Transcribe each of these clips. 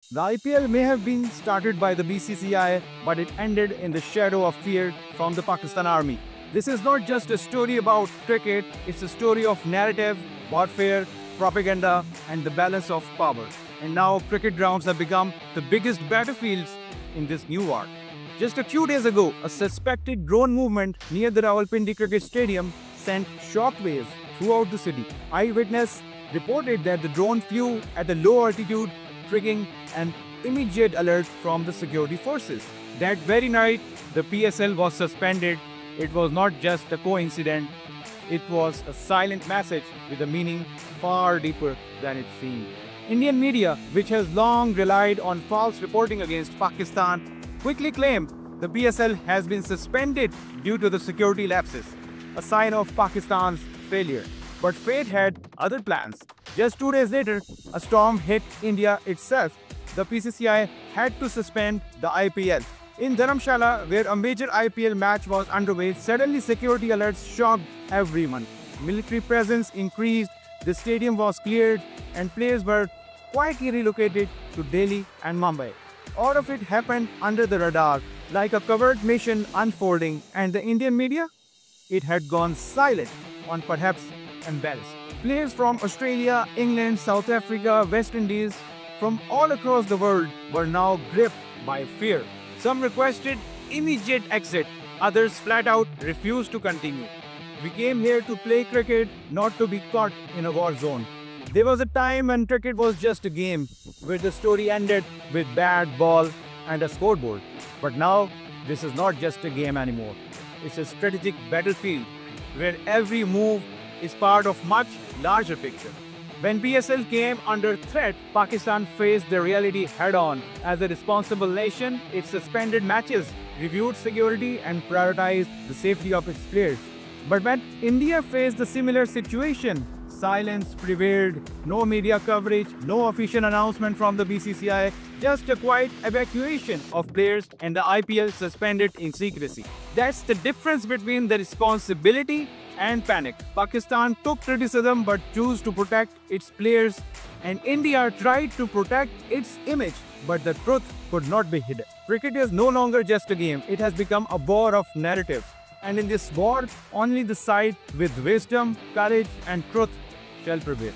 The IPL may have been started by the BCCI, but it ended in the shadow of fear from the Pakistan Army. This is not just a story about cricket, it's a story of narrative, warfare, propaganda, and the balance of power. And now cricket grounds have become the biggest battlefields in this new war. Just a few days ago, a suspected drone movement near the Rawalpindi Cricket Stadium sent shockwaves throughout the city. Eyewitness reported that the drone flew at a low altitude, triggering an immediate alert from the security forces. That very night, the PSL was suspended. It was not just a coincidence, it was a silent message with a meaning far deeper than it seemed. Indian media, which has long relied on false reporting against Pakistan, quickly claimed the PSL has been suspended due to the security lapses, a sign of Pakistan's failure. But fate had other plans. Just 2 days later, a storm hit India itself. The BCCI had to suspend the IPL. In Dharamshala, where a major IPL match was underway, suddenly security alerts shocked everyone. Military presence increased, the stadium was cleared, and players were quietly relocated to Delhi and Mumbai. All of it happened under the radar, like a covert mission unfolding, and the Indian media? It had gone silent on perhaps embarrassed. Players from Australia, England, South Africa, West Indies, from all across the world were now gripped by fear. Some requested immediate exit, others flat out refused to continue. We came here to play cricket, not to be caught in a war zone. There was a time when cricket was just a game, where the story ended with bat, ball, and a scoreboard. But now, this is not just a game anymore. It's a strategic battlefield, where every move is part of much larger picture. When PSL came under threat, Pakistan faced the reality head-on. As a responsible nation, it suspended matches, reviewed security, and prioritized the safety of its players. But when India faced a similar situation, silence prevailed, no media coverage, no official announcement from the BCCI, just a quiet evacuation of players and the IPL suspended in secrecy. That's the difference between the responsibility and panic. Pakistan took criticism but chose to protect its players, and India tried to protect its image, but the truth could not be hidden. Cricket is no longer just a game, it has become a war of narratives. And in this war, only the side with wisdom, courage, and truth shall prevail.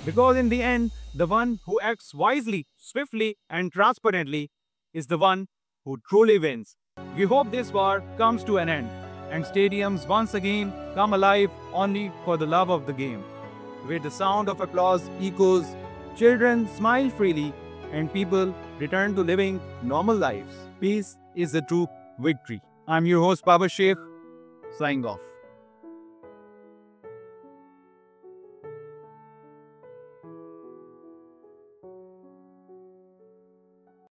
Because in the end, the one who acts wisely, swiftly, and transparently is the one who truly wins. We hope this war comes to an end, and stadiums once again come alive only for the love of the game, where the sound of applause echoes, children smile freely, and people return to living normal lives. Peace is the true victory. I'm your host Baba Sheikh, signing off.